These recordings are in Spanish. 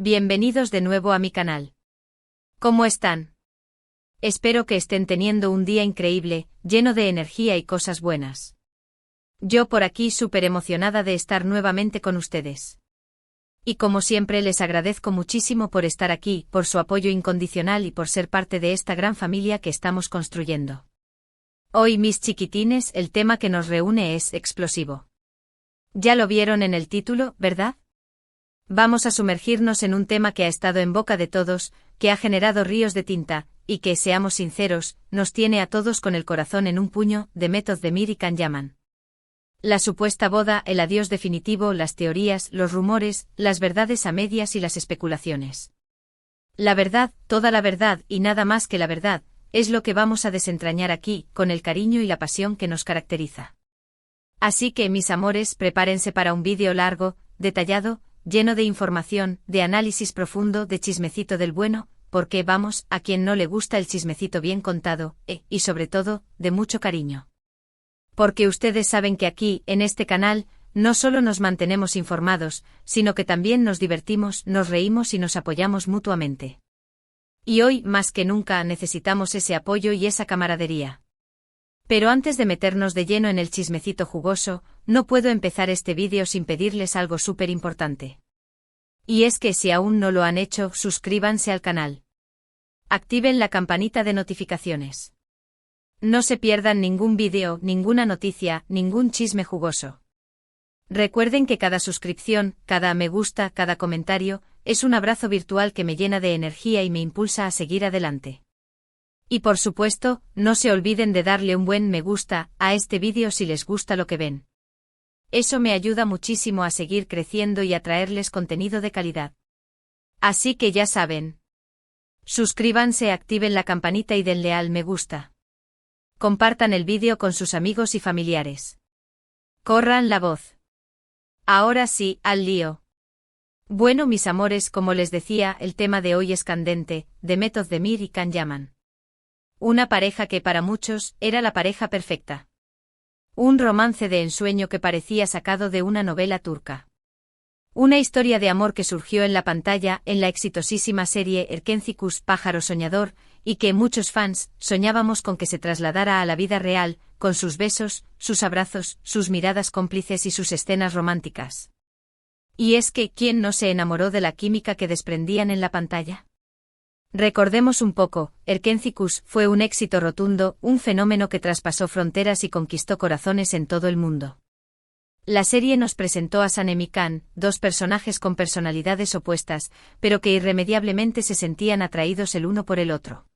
Bienvenidos de nuevo a mi canal. ¿Cómo están? Espero que estén teniendo un día increíble, lleno de energía y cosas buenas. Yo por aquí súper emocionada de estar nuevamente con ustedes. Y como siempre les agradezco muchísimo por estar aquí, por su apoyo incondicional y por ser parte de esta gran familia que estamos construyendo. Hoy, mis chiquitines, el tema que nos reúne es explosivo. Ya lo vieron en el título, ¿verdad? Vamos a sumergirnos en un tema que ha estado en boca de todos, que ha generado ríos de tinta, y que, seamos sinceros, nos tiene a todos con el corazón en un puño, de Method de Mir y Can Yaman. La supuesta boda, el adiós definitivo, las teorías, los rumores, las verdades a medias y las especulaciones. La verdad, toda la verdad y nada más que la verdad, es lo que vamos a desentrañar aquí, con el cariño y la pasión que nos caracteriza. Así que, mis amores, prepárense para un vídeo largo, detallado, lleno de información, de análisis profundo, de chismecito del bueno, porque vamos, a quien no le gusta el chismecito bien contado, y sobre todo, de mucho cariño. Porque ustedes saben que aquí, en este canal, no solo nos mantenemos informados, sino que también nos divertimos, nos reímos y nos apoyamos mutuamente. Y hoy, más que nunca, necesitamos ese apoyo y esa camaradería. Pero antes de meternos de lleno en el chismecito jugoso, no puedo empezar este vídeo sin pedirles algo súper importante. Y es que si aún no lo han hecho, suscríbanse al canal. Activen la campanita de notificaciones. No se pierdan ningún vídeo, ninguna noticia, ningún chisme jugoso. Recuerden que cada suscripción, cada me gusta, cada comentario, es un abrazo virtual que me llena de energía y me impulsa a seguir adelante. Y por supuesto, no se olviden de darle un buen me gusta a este vídeo si les gusta lo que ven. Eso me ayuda muchísimo a seguir creciendo y a traerles contenido de calidad. Así que ya saben. Suscríbanse, activen la campanita y denle al me gusta. Compartan el vídeo con sus amigos y familiares. Corran la voz. Ahora sí, al lío. Bueno, mis amores, como les decía, el tema de hoy es candente, de Method de Mir y Can Yaman. Una pareja que para muchos era la pareja perfecta. Un romance de ensueño que parecía sacado de una novela turca. Una historia de amor que surgió en la pantalla en la exitosísima serie Erkencikus, pájaro soñador, y que muchos fans soñábamos con que se trasladara a la vida real, con sus besos, sus abrazos, sus miradas cómplices y sus escenas románticas. Y es que, ¿quién no se enamoró de la química que desprendían en la pantalla? Recordemos un poco, Erkencikus fue un éxito rotundo, un fenómeno que traspasó fronteras y conquistó corazones en todo el mundo. La serie nos presentó a Sanem y Can, dos personajes con personalidades opuestas, pero que irremediablemente se sentían atraídos el uno por el otro.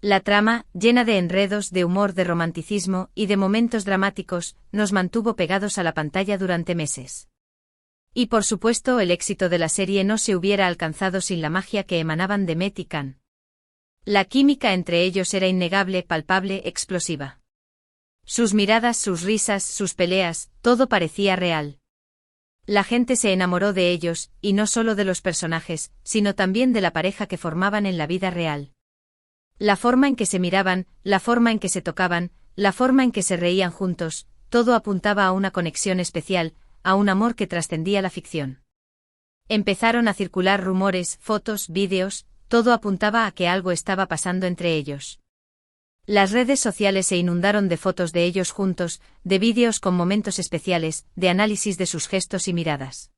La trama, llena de enredos, de humor, de romanticismo y de momentos dramáticos, nos mantuvo pegados a la pantalla durante meses. Y por supuesto el éxito de la serie no se hubiera alcanzado sin la magia que emanaban de Met y Can. La química entre ellos era innegable, palpable, explosiva. Sus miradas, sus risas, sus peleas, todo parecía real. La gente se enamoró de ellos, y no solo de los personajes, sino también de la pareja que formaban en la vida real. La forma en que se miraban, la forma en que se tocaban, la forma en que se reían juntos, todo apuntaba a una conexión especial, a un amor que trascendía la ficción. Empezaron a circular rumores, fotos, vídeos, todo apuntaba a que algo estaba pasando entre ellos. Las redes sociales se inundaron de fotos de ellos juntos, de vídeos con momentos especiales, de análisis de sus gestos y miradas.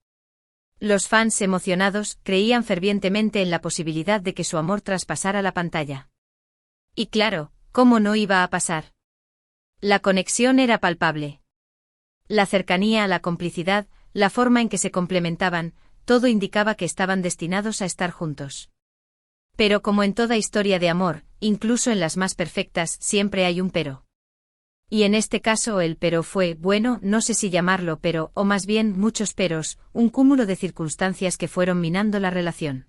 Los fans emocionados creían fervientemente en la posibilidad de que su amor traspasara la pantalla. Y claro, ¿cómo no iba a pasar? La conexión era palpable. La cercanía, la complicidad, la forma en que se complementaban, todo indicaba que estaban destinados a estar juntos. Pero como en toda historia de amor, incluso en las más perfectas, siempre hay un pero. Y en este caso el pero fue, bueno, no sé si llamarlo pero, o más bien muchos peros, un cúmulo de circunstancias que fueron minando la relación.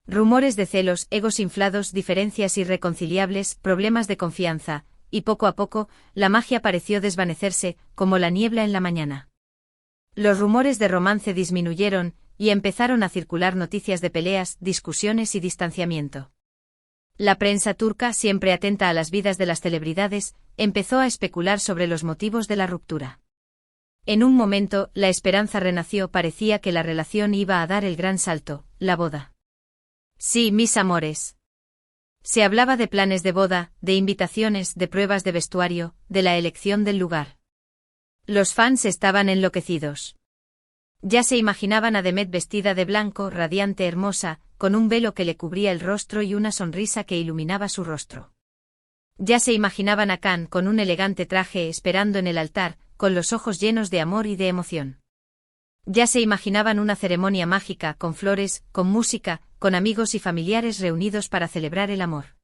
Rumores de celos, egos inflados, diferencias irreconciliables, problemas de confianza, y poco a poco, la magia pareció desvanecerse, como la niebla en la mañana. Los rumores de romance disminuyeron, y empezaron a circular noticias de peleas, discusiones y distanciamiento. La prensa turca, siempre atenta a las vidas de las celebridades, empezó a especular sobre los motivos de la ruptura. En un momento, la esperanza renació, parecía que la relación iba a dar el gran salto, la boda. Sí, mis amores. Se hablaba de planes de boda, de invitaciones, de pruebas de vestuario, de la elección del lugar. Los fans estaban enloquecidos. Ya se imaginaban a Demet vestida de blanco, radiante, hermosa, con un velo que le cubría el rostro y una sonrisa que iluminaba su rostro. Ya se imaginaban a Khan con un elegante traje esperando en el altar, con los ojos llenos de amor y de emoción. Ya se imaginaban una ceremonia mágica, con flores, con música, con amigos y familiares reunidos para celebrar el amor.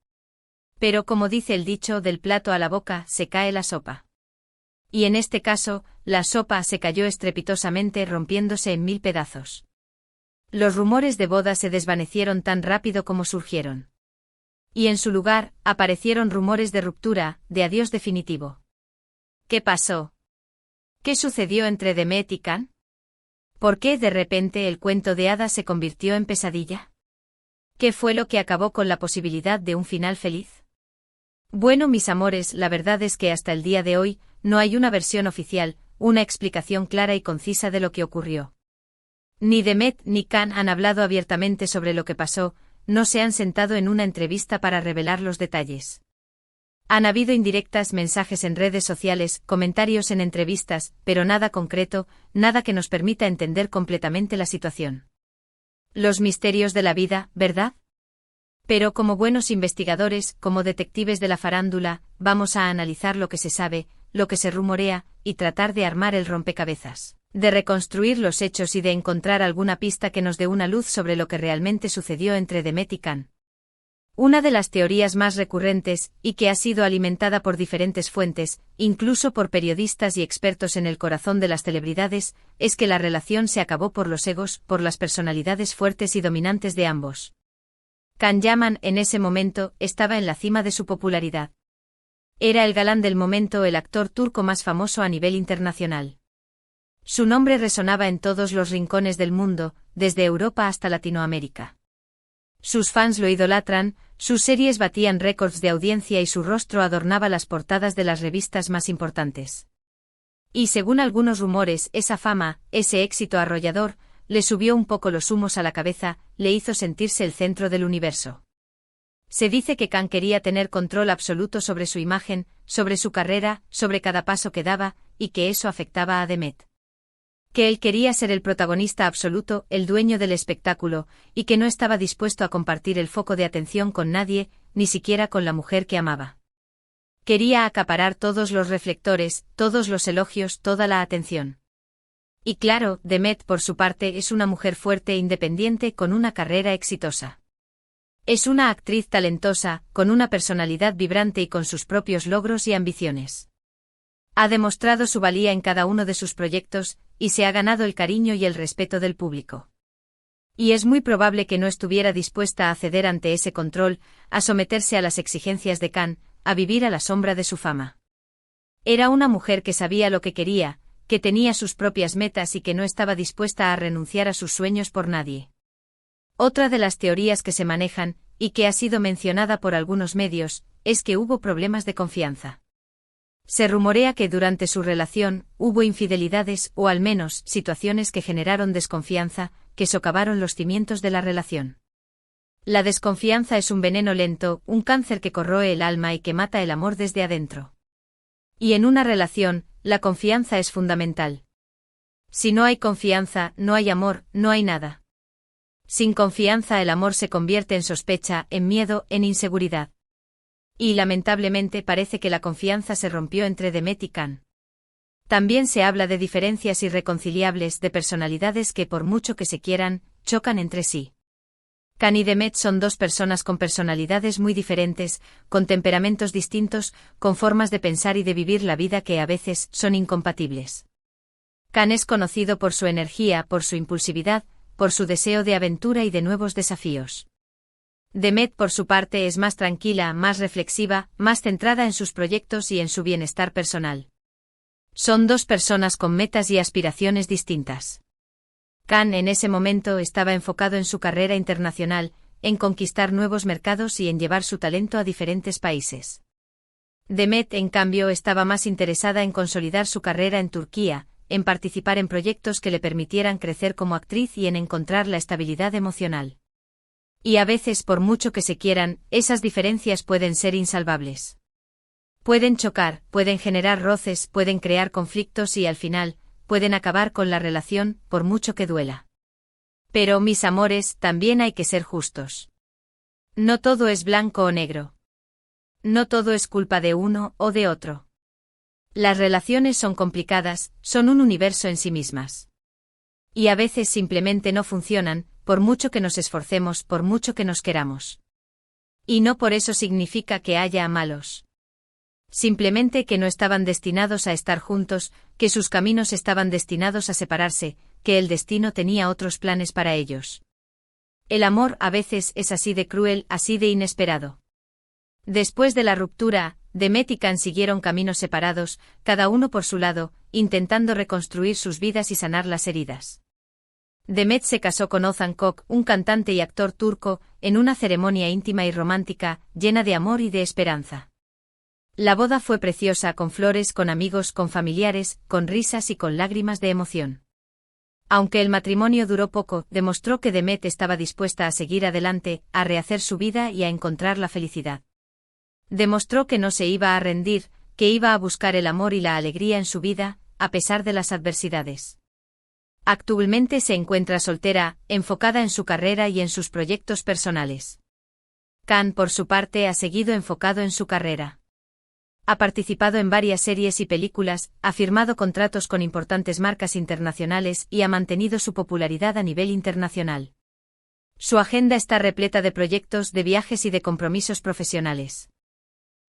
Pero como dice el dicho, del plato a la boca se cae la sopa. Y en este caso, la sopa se cayó estrepitosamente, rompiéndose en 1000 pedazos. Los rumores de boda se desvanecieron tan rápido como surgieron. Y en su lugar, aparecieron rumores de ruptura, de adiós definitivo. ¿Qué pasó? ¿Qué sucedió entre Demet y Khan? ¿Por qué de repente el cuento de hadas se convirtió en pesadilla? ¿Qué fue lo que acabó con la posibilidad de un final feliz? Bueno, mis amores, la verdad es que hasta el día de hoy, no hay una versión oficial, una explicación clara y concisa de lo que ocurrió. Ni Demet ni Khan han hablado abiertamente sobre lo que pasó, no se han sentado en una entrevista para revelar los detalles. Han habido indirectas, mensajes en redes sociales, comentarios en entrevistas, pero nada concreto, nada que nos permita entender completamente la situación. Los misterios de la vida, ¿verdad? Pero como buenos investigadores, como detectives de la farándula, vamos a analizar lo que se sabe, lo que se rumorea, y tratar de armar el rompecabezas, de reconstruir los hechos y de encontrar alguna pista que nos dé una luz sobre lo que realmente sucedió entre Demet y Khan. Una de las teorías más recurrentes, y que ha sido alimentada por diferentes fuentes, incluso por periodistas y expertos en el corazón de las celebridades, es que la relación se acabó por los egos, por las personalidades fuertes y dominantes de ambos. Can Yaman, en ese momento, estaba en la cima de su popularidad. Era el galán del momento, el actor turco más famoso a nivel internacional. Su nombre resonaba en todos los rincones del mundo, desde Europa hasta Latinoamérica. Sus fans lo idolatran, sus series batían récords de audiencia y su rostro adornaba las portadas de las revistas más importantes. Y según algunos rumores, esa fama, ese éxito arrollador, le subió un poco los humos a la cabeza, le hizo sentirse el centro del universo. Se dice que Khan quería tener control absoluto sobre su imagen, sobre su carrera, sobre cada paso que daba, y que eso afectaba a Demet. Que él quería ser el protagonista absoluto, el dueño del espectáculo, y que no estaba dispuesto a compartir el foco de atención con nadie, ni siquiera con la mujer que amaba. Quería acaparar todos los reflectores, todos los elogios, toda la atención. Y claro, Demet por su parte es una mujer fuerte e independiente con una carrera exitosa. Es una actriz talentosa, con una personalidad vibrante y con sus propios logros y ambiciones. Ha demostrado su valía en cada uno de sus proyectos, y se ha ganado el cariño y el respeto del público. Y es muy probable que no estuviera dispuesta a ceder ante ese control, a someterse a las exigencias de Khan, a vivir a la sombra de su fama. Era una mujer que sabía lo que quería, que tenía sus propias metas y que no estaba dispuesta a renunciar a sus sueños por nadie. Otra de las teorías que se manejan, y que ha sido mencionada por algunos medios, es que hubo problemas de confianza. Se rumorea que durante su relación hubo infidelidades o al menos situaciones que generaron desconfianza, que socavaron los cimientos de la relación. La desconfianza es un veneno lento, un cáncer que corroe el alma y que mata el amor desde adentro. Y en una relación, la confianza es fundamental. Si no hay confianza, no hay amor, no hay nada. Sin confianza el amor se convierte en sospecha, en miedo, en inseguridad. Y lamentablemente parece que la confianza se rompió entre Demet y Khan. También se habla de diferencias irreconciliables de personalidades que por mucho que se quieran, chocan entre sí. Khan y Demet son dos personas con personalidades muy diferentes, con temperamentos distintos, con formas de pensar y de vivir la vida que a veces son incompatibles. Khan es conocido por su energía, por su impulsividad, por su deseo de aventura y de nuevos desafíos. Demet por su parte es más tranquila, más reflexiva, más centrada en sus proyectos y en su bienestar personal. Son dos personas con metas y aspiraciones distintas. Khan en ese momento estaba enfocado en su carrera internacional, en conquistar nuevos mercados y en llevar su talento a diferentes países. Demet, en cambio, estaba más interesada en consolidar su carrera en Turquía, en participar en proyectos que le permitieran crecer como actriz y en encontrar la estabilidad emocional. Y a veces, por mucho que se quieran, esas diferencias pueden ser insalvables. Pueden chocar, pueden generar roces, pueden crear conflictos y al final, pueden acabar con la relación, por mucho que duela. Pero, mis amores, también hay que ser justos. No todo es blanco o negro. No todo es culpa de uno o de otro. Las relaciones son complicadas, son un universo en sí mismas. Y a veces simplemente no funcionan, por mucho que nos esforcemos, por mucho que nos queramos. Y no por eso significa que haya malos. Simplemente que no estaban destinados a estar juntos, que sus caminos estaban destinados a separarse, que el destino tenía otros planes para ellos. El amor a veces es así de cruel, así de inesperado. Después de la ruptura, Demet y Can siguieron caminos separados, cada uno por su lado, intentando reconstruir sus vidas y sanar las heridas. Demet se casó con Ozan Kok, un cantante y actor turco, en una ceremonia íntima y romántica, llena de amor y de esperanza. La boda fue preciosa, con flores, con amigos, con familiares, con risas y con lágrimas de emoción. Aunque el matrimonio duró poco, demostró que Demet estaba dispuesta a seguir adelante, a rehacer su vida y a encontrar la felicidad. Demostró que no se iba a rendir, que iba a buscar el amor y la alegría en su vida, a pesar de las adversidades. Actualmente se encuentra soltera, enfocada en su carrera y en sus proyectos personales. Can, por su parte, ha seguido enfocado en su carrera. Ha participado en varias series y películas, ha firmado contratos con importantes marcas internacionales y ha mantenido su popularidad a nivel internacional. Su agenda está repleta de proyectos, de viajes y de compromisos profesionales.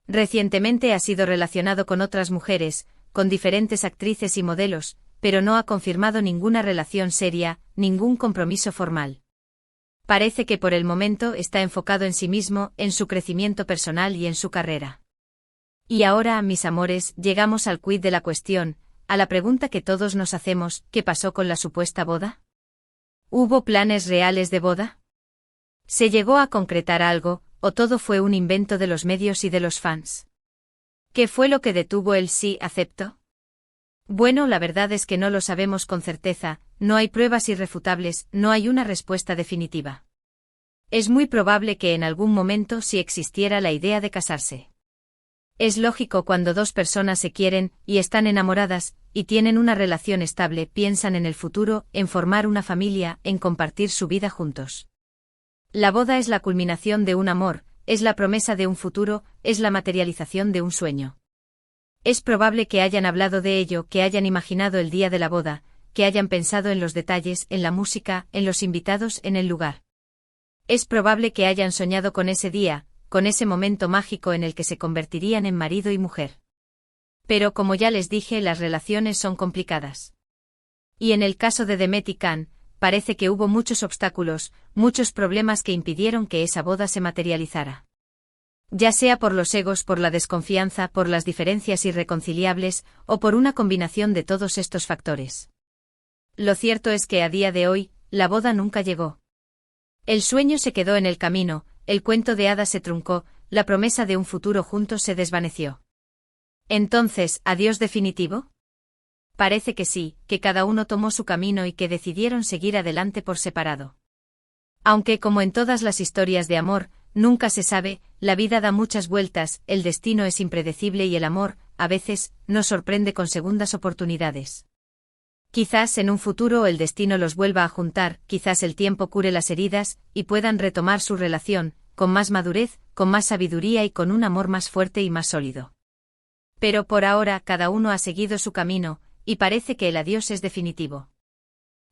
Recientemente ha sido relacionado con otras mujeres, con diferentes actrices y modelos, pero no ha confirmado ninguna relación seria, ningún compromiso formal. Parece que por el momento está enfocado en sí mismo, en su crecimiento personal y en su carrera. Y ahora, mis amores, llegamos al quid de la cuestión, a la pregunta que todos nos hacemos: ¿qué pasó con la supuesta boda? ¿Hubo planes reales de boda? ¿Se llegó a concretar algo, o todo fue un invento de los medios y de los fans? ¿Qué fue lo que detuvo el sí acepto? Bueno, la verdad es que no lo sabemos con certeza, no hay pruebas irrefutables, no hay una respuesta definitiva. Es muy probable que en algún momento sí existiera la idea de casarse. Es lógico cuando dos personas se quieren, y están enamoradas, y tienen una relación estable, piensan en el futuro, en formar una familia, en compartir su vida juntos. La boda es la culminación de un amor, es la promesa de un futuro, es la materialización de un sueño. Es probable que hayan hablado de ello, que hayan imaginado el día de la boda, que hayan pensado en los detalles, en la música, en los invitados, en el lugar. Es probable que hayan soñado con ese día, con ese momento mágico en el que se convertirían en marido y mujer. Pero como ya les dije, las relaciones son complicadas. Y en el caso de Demet y Can, parece que hubo muchos obstáculos, muchos problemas que impidieron que esa boda se materializara. Ya sea por los egos, por la desconfianza, por las diferencias irreconciliables, o por una combinación de todos estos factores. Lo cierto es que a día de hoy, la boda nunca llegó. El sueño se quedó en el camino, el cuento de hadas se truncó, la promesa de un futuro juntos se desvaneció. Entonces, ¿adiós definitivo? Parece que sí, que cada uno tomó su camino y que decidieron seguir adelante por separado. Aunque, como en todas las historias de amor, nunca se sabe, la vida da muchas vueltas, el destino es impredecible y el amor, a veces, nos sorprende con segundas oportunidades. Quizás en un futuro el destino los vuelva a juntar, quizás el tiempo cure las heridas, y puedan retomar su relación, con más madurez, con más sabiduría y con un amor más fuerte y más sólido. Pero por ahora cada uno ha seguido su camino, y parece que el adiós es definitivo.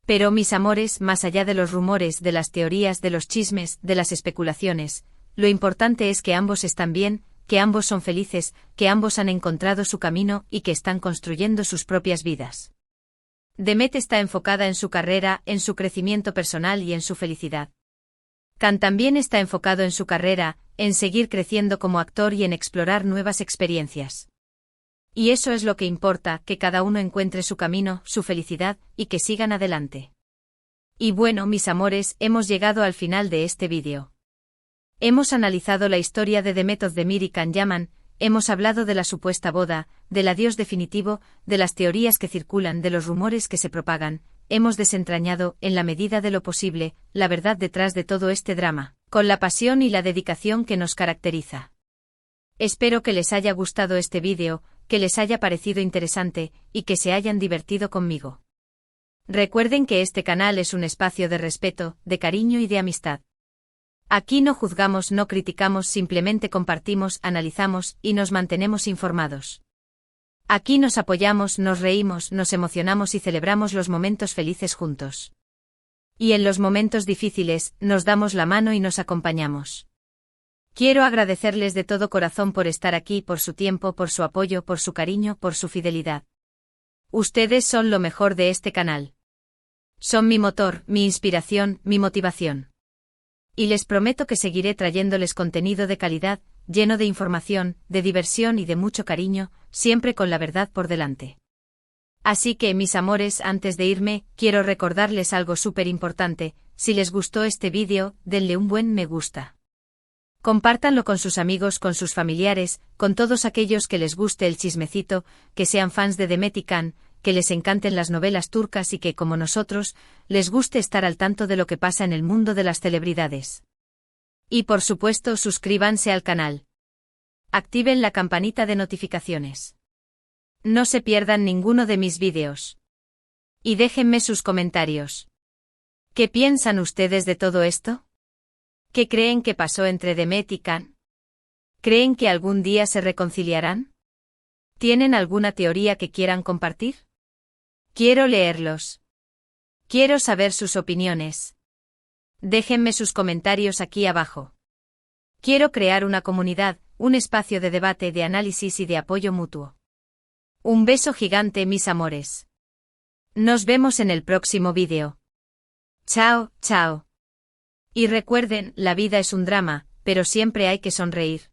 Pero mis amores, más allá de los rumores, de las teorías, de los chismes, de las especulaciones, lo importante es que ambos están bien, que ambos son felices, que ambos han encontrado su camino y que están construyendo sus propias vidas. Demet está enfocada en su carrera, en su crecimiento personal y en su felicidad. Can también está enfocado en su carrera, en seguir creciendo como actor y en explorar nuevas experiencias. Y eso es lo que importa, que cada uno encuentre su camino, su felicidad, y que sigan adelante. Y bueno, mis amores, hemos llegado al final de este vídeo. Hemos analizado la historia de Demet Özdemir y Can Yaman, hemos hablado de la supuesta boda, del adiós definitivo, de las teorías que circulan, de los rumores que se propagan, hemos desentrañado, en la medida de lo posible, la verdad detrás de todo este drama, con la pasión y la dedicación que nos caracteriza. Espero que les haya gustado este vídeo, que les haya parecido interesante, y que se hayan divertido conmigo. Recuerden que este canal es un espacio de respeto, de cariño y de amistad. Aquí no juzgamos, no criticamos, simplemente compartimos, analizamos y nos mantenemos informados. Aquí nos apoyamos, nos reímos, nos emocionamos y celebramos los momentos felices juntos. Y en los momentos difíciles, nos damos la mano y nos acompañamos. Quiero agradecerles de todo corazón por estar aquí, por su tiempo, por su apoyo, por su cariño, por su fidelidad. Ustedes son lo mejor de este canal. Son mi motor, mi inspiración, mi motivación. Y les prometo que seguiré trayéndoles contenido de calidad, lleno de información, de diversión y de mucho cariño, siempre con la verdad por delante. Así que, mis amores, antes de irme, quiero recordarles algo súper importante: si les gustó este vídeo, denle un buen me gusta. Compártanlo con sus amigos, con sus familiares, con todos aquellos que les guste el chismecito, que sean fans de Demet y Can, que les encanten las novelas turcas y que, como nosotros, les guste estar al tanto de lo que pasa en el mundo de las celebridades. Y por supuesto, suscríbanse al canal. Activen la campanita de notificaciones. No se pierdan ninguno de mis vídeos. Y déjenme sus comentarios. ¿Qué piensan ustedes de todo esto? ¿Qué creen que pasó entre Demet y Can? ¿Creen que algún día se reconciliarán? ¿Tienen alguna teoría que quieran compartir? Quiero leerlos. Quiero saber sus opiniones. Déjenme sus comentarios aquí abajo. Quiero crear una comunidad, un espacio de debate, de análisis y de apoyo mutuo. Un beso gigante, mis amores. Nos vemos en el próximo vídeo. Chao, chao. Y recuerden, la vida es un drama, pero siempre hay que sonreír.